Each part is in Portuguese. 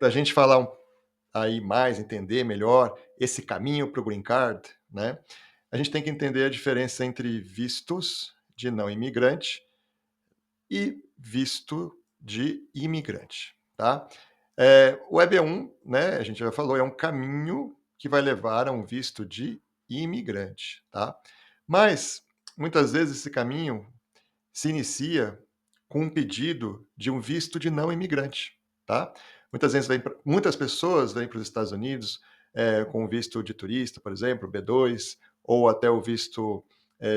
para a gente falar aí mais, entender melhor esse caminho para o Green Card, né, a gente tem que entender a diferença entre vistos de não imigrante e visto de imigrante, tá? O EB1, né, a gente já falou, é um caminho que vai levar a um visto de imigrante, tá? Mas, muitas vezes, esse caminho se inicia com um pedido de um visto de não imigrante, tá? Muitas pessoas vêm para os Estados Unidos com visto de turista, por exemplo, B2, ou até o visto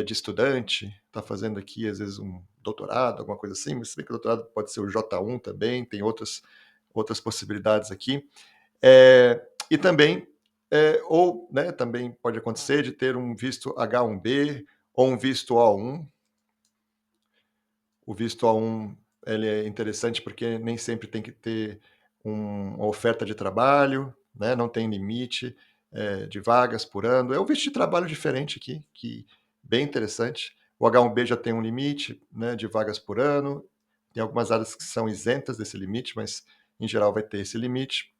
de estudante, está fazendo aqui, às vezes, um doutorado, alguma coisa assim, mas se bem que o doutorado pode ser o J1 também, tem outras possibilidades aqui. E também, ou né, também pode acontecer de ter um visto H1B ou um visto O1. O visto A1 ele é interessante porque nem sempre tem que ter uma oferta de trabalho, né, não tem limite de vagas por ano. É um visto de trabalho diferente aqui, que bem interessante. O H1B já tem um limite, né, de vagas por ano. Tem algumas áreas que são isentas desse limite, mas em geral vai ter esse limite.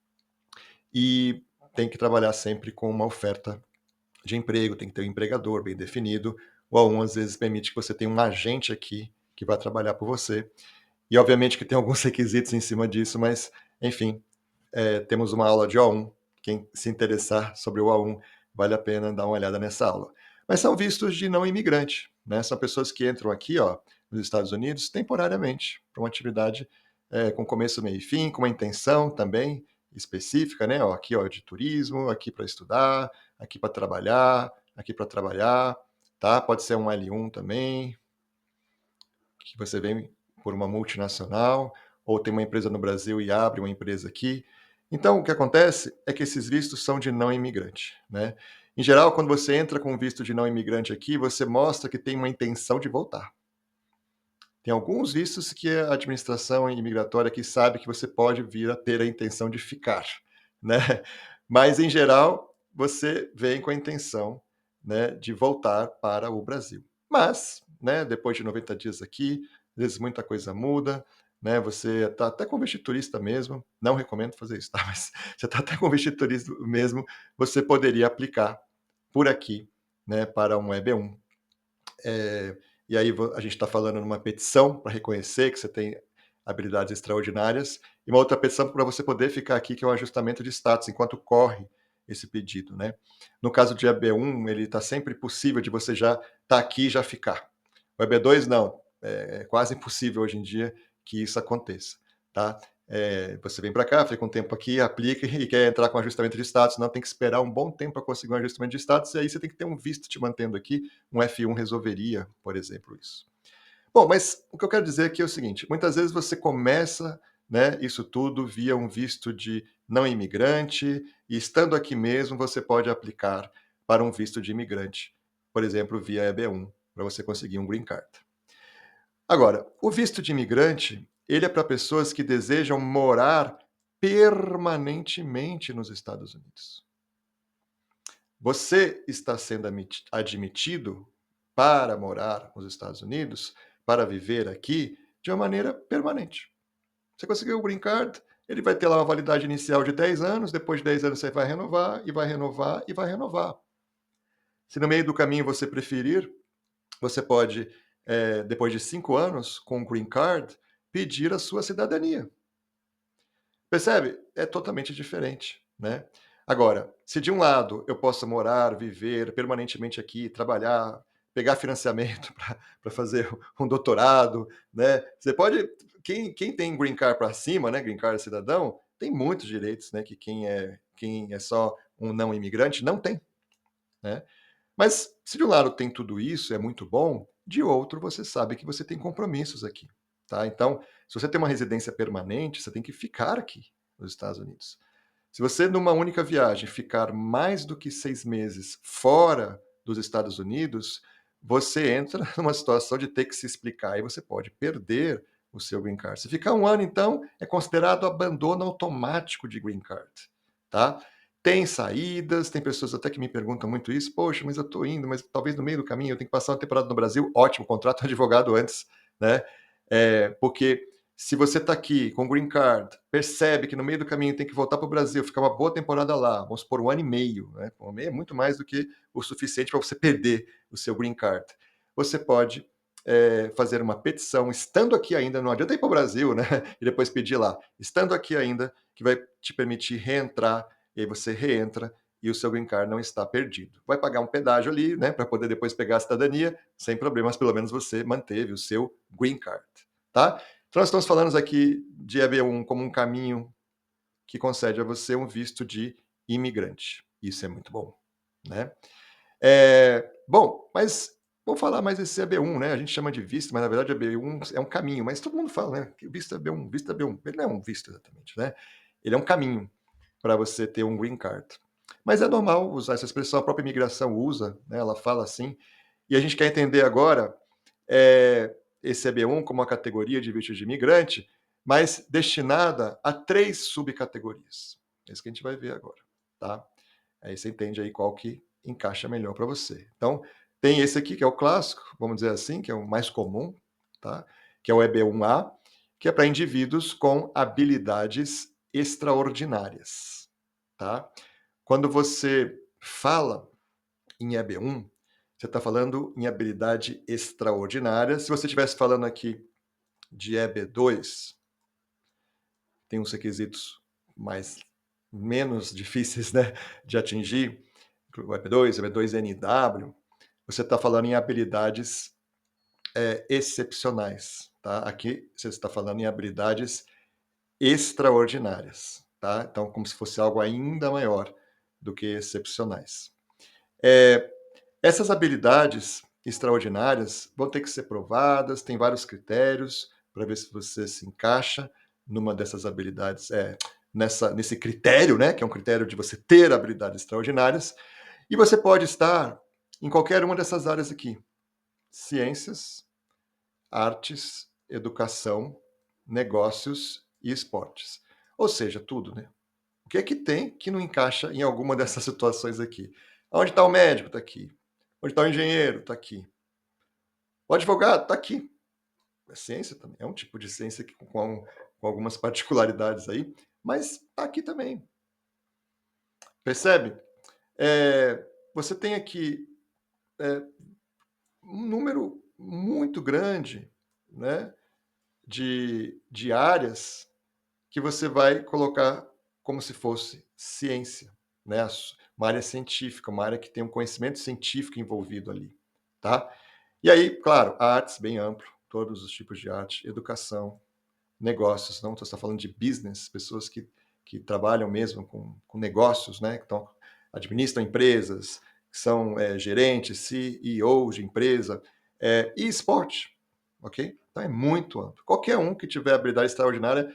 E tem que trabalhar sempre com uma oferta de emprego, tem que ter um empregador bem definido. O A1 às vezes permite que você tenha um agente aqui que vai trabalhar por você. E obviamente que tem alguns requisitos em cima disso, mas enfim, temos uma aula de O1. Quem se interessar sobre o O1, vale a pena dar uma olhada nessa aula. Mas são vistos de não imigrante, né? São pessoas que entram aqui, ó, nos Estados Unidos temporariamente para uma atividade com começo, meio e fim, com uma intenção também específica, né? Ó, aqui, ó, de turismo, aqui para estudar, aqui para trabalhar, aqui para trabalhar, tá? Pode ser um L1 também, que você vem por uma multinacional, ou tem uma empresa no Brasil e abre uma empresa aqui. Então, o que acontece é que esses vistos são de não imigrante, né? Em geral, quando você entra com visto de não imigrante aqui, você mostra que tem uma intenção de voltar. Tem alguns vistos que a administração imigratória aqui sabe que você pode vir a ter a intenção de ficar, né? Mas, em geral, você vem com a intenção, né, de voltar para o Brasil. Mas, né, depois de 90 dias aqui, às vezes muita coisa muda, né? Você está até com visto de turista mesmo, não recomendo fazer isso, tá? Mas você está até com visto de turista mesmo, você poderia aplicar por aqui, né, para um EB1. E aí a gente está falando numa petição para reconhecer que você tem habilidades extraordinárias, e uma outra petição para você poder ficar aqui, que é um ajustamento de status, enquanto corre esse pedido, né? No caso de EB1, ele está sempre possível de você já estar aqui e já ficar. O EB2, não. É quase impossível hoje em dia que isso aconteça, tá? Você vem para cá, fica um tempo aqui, aplica e quer entrar com ajustamento de status, não, tem que esperar um bom tempo para conseguir um ajustamento de status, e aí você tem que ter um visto te mantendo aqui, um F1 resolveria, por exemplo, isso. Bom, mas o que eu quero dizer aqui é o seguinte, muitas vezes você começa, né, isso tudo via um visto de não imigrante, e estando aqui mesmo você pode aplicar para um visto de imigrante, por exemplo, via EB1, para você conseguir um Green Card. Agora, o visto de imigrante, ele é para pessoas que desejam morar permanentemente nos Estados Unidos. Você está sendo admitido para morar nos Estados Unidos, para viver aqui, de uma maneira permanente. Você conseguiu o Green Card, ele vai ter lá uma validade inicial de 10 anos, depois de 10 anos você vai renovar, e vai renovar, e vai renovar. Se no meio do caminho você preferir, você pode, depois de 5 anos, com o Green Card, pedir a sua cidadania. Percebe? É totalmente diferente, né? Agora, se de um lado eu posso morar, viver permanentemente aqui, trabalhar, pegar financiamento para fazer um doutorado, né? Você pode, quem tem Green Card para cima, né? Green Card cidadão, tem muitos direitos, né? Que quem é só um não imigrante não tem, né? Mas se de um lado tem tudo isso, é muito bom, de outro você sabe que você tem compromissos aqui, tá? Então, se você tem uma residência permanente, você tem que ficar aqui nos Estados Unidos. Se você, numa única viagem, ficar mais do que 6 meses fora dos Estados Unidos, você entra numa situação de ter que se explicar e você pode perder o seu Green Card. Se ficar um ano, então, é considerado abandono automático de Green Card, tá? Tem saídas, tem pessoas até que me perguntam muito isso. Poxa, mas eu estou indo, mas talvez no meio do caminho eu tenho que passar uma temporada no Brasil. Ótimo, contrata um advogado antes, né? Porque Se você está aqui com green card, percebe que no meio do caminho tem que voltar para o Brasil, ficar uma boa temporada lá, vamos supor 1 ano e meio, né? 1 ano e meio é muito mais do que o suficiente para você perder o seu green card. Você pode fazer uma petição, estando aqui ainda, não adianta ir para o Brasil, né? E depois pedir lá. Estando aqui ainda, que vai te permitir reentrar, e aí você reentra e o seu green card não está perdido. Vai pagar um pedágio ali, né? Para poder depois pegar a cidadania, sem problemas, pelo menos você manteve o seu green card, tá? Então, nós estamos falando aqui de EB1 como um caminho que concede a você um visto de imigrante. Isso é muito bom, né? Bom, mas vamos falar mais desse EB1, né? A gente chama de visto, mas na verdade EB1 é um caminho, mas todo mundo fala, né? Que visto EB1, visto EB1. Ele não é um visto exatamente, né? Ele é um caminho para você ter um green card. Mas é normal usar essa expressão, a própria imigração usa, né? Ela fala assim. E a gente quer entender agora esse EB1 como uma categoria de visto de imigrante, mas destinada a 3 subcategorias. É isso que a gente vai ver agora, tá? Aí você entende aí qual que encaixa melhor para você. Então, tem esse aqui que é o clássico, vamos dizer assim, que é o mais comum, tá? Que é o EB1A, que é para indivíduos com habilidades extraordinárias, tá? Quando você fala em EB1, você está falando em habilidade extraordinária. Se você estivesse falando aqui de EB2, tem uns requisitos menos difíceis, né, de atingir, o EB2, EB2NW, você está falando em habilidades excepcionais, tá? Aqui você está falando em habilidades extraordinárias, tá? Então, como se fosse algo ainda maior do que excepcionais. Essas habilidades extraordinárias vão ter que ser provadas, tem vários critérios para ver se você se encaixa numa dessas habilidades, nesse critério, né, que é um critério de você ter habilidades extraordinárias, e você pode estar em qualquer uma dessas áreas aqui: ciências, artes, educação, negócios e esportes. Ou seja, tudo, né? O que é que tem que não encaixa em alguma dessas situações aqui? Onde está o médico? Está aqui. Onde está o engenheiro? Está aqui. O advogado? Está aqui. É ciência também. É um tipo de ciência com algumas particularidades aí, mas está aqui também. Percebe? Você tem aqui um número muito grande, né, de áreas que você vai colocar como se fosse ciência, né? Uma área científica, uma área que tem um conhecimento científico envolvido ali, tá? E aí, claro, artes bem amplo, todos os tipos de arte, educação, negócios, não estou falando de business, pessoas que trabalham mesmo com negócios, né? Que administram empresas, que são gerentes, CEOs de empresa, e esporte, ok? Então é muito amplo. Qualquer um que tiver habilidade extraordinária,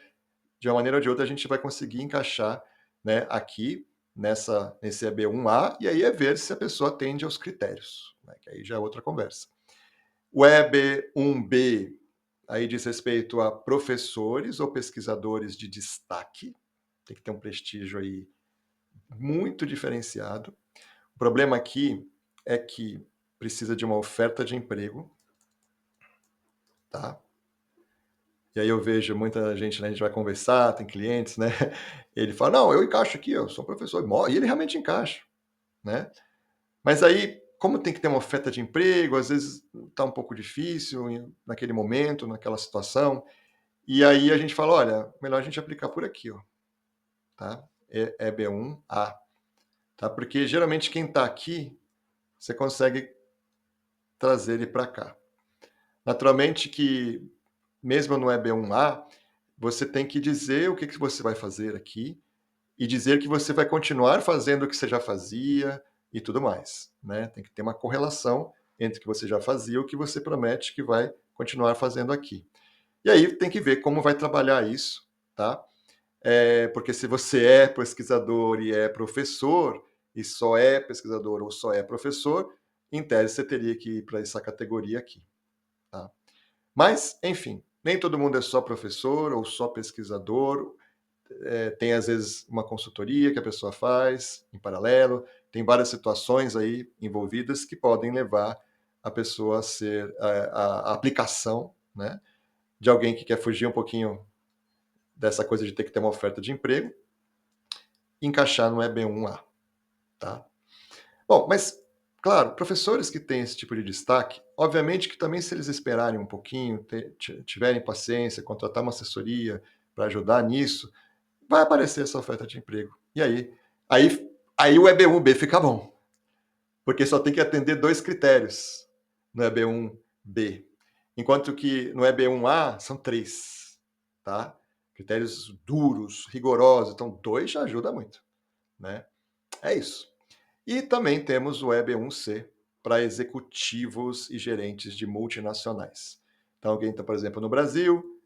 de uma maneira ou de outra, a gente vai conseguir encaixar, né, aqui nesse EB1A, e aí é ver se a pessoa atende aos critérios, né, que aí já é outra conversa. O EB1B aí diz respeito a professores ou pesquisadores de destaque, tem que ter um prestígio aí muito diferenciado. O problema aqui é que precisa de uma oferta de emprego, tá? E aí eu vejo muita gente, né, a gente vai conversar, tem clientes, né? Ele fala, não, eu encaixo aqui, eu sou professor. E ele realmente encaixa, né? Mas aí, como tem que ter uma oferta de emprego, às vezes está um pouco difícil naquele momento, naquela situação. E aí a gente fala, olha, melhor a gente aplicar por aqui, ó, tá? EB1A, tá? Porque geralmente quem está aqui, você consegue trazer ele para cá. Naturalmente que, mesmo no EB1A, você tem que dizer o que você vai fazer aqui e dizer que você vai continuar fazendo o que você já fazia e tudo mais, né? Tem que ter uma correlação entre o que você já fazia e o que você promete que vai continuar fazendo aqui. E aí tem que ver como vai trabalhar isso, tá? Porque se você é pesquisador e é professor, e só é pesquisador ou só é professor, em tese você teria que ir para essa categoria aqui, tá? Mas, enfim, nem todo mundo é só professor ou só pesquisador. Tem às vezes uma consultoria que a pessoa faz em paralelo, tem várias situações aí envolvidas que podem levar a pessoa a ser a aplicação, né, de alguém que quer fugir um pouquinho dessa coisa de ter que ter uma oferta de emprego, encaixar no EB1A, tá? Bom, mas, claro, professores que têm esse tipo de destaque, obviamente que também se eles esperarem um pouquinho, tiverem paciência, contratar uma assessoria para ajudar nisso, vai aparecer essa oferta de emprego. E aí o EB1B fica bom, porque só tem que atender 2 critérios no EB1B, enquanto que no EB1A são 3, tá? Critérios duros, rigorosos, então 2 já ajuda muito, né? É isso. E também temos o EB1C para executivos e gerentes de multinacionais. Então, alguém está, por exemplo, no Brasil,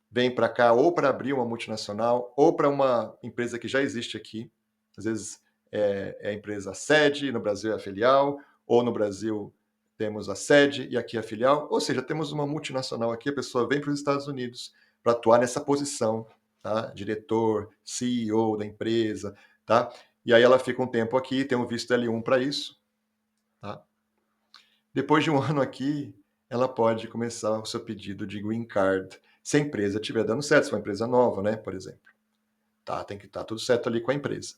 vem para cá ou para abrir uma multinacional ou para uma empresa que já existe aqui. Às vezes é a empresa sede, no Brasil é a filial, ou no Brasil temos a sede e aqui a filial. Ou seja, temos uma multinacional aqui, a pessoa vem para os Estados Unidos para atuar nessa posição, tá? Diretor, CEO da empresa, tá? E aí ela fica um tempo aqui, tem um visto L1 para isso, tá? Depois de um ano aqui, ela pode começar o seu pedido de green card, se a empresa estiver dando certo, se for uma empresa nova, né, por exemplo. Tá, tem que estar tudo certo ali com a empresa.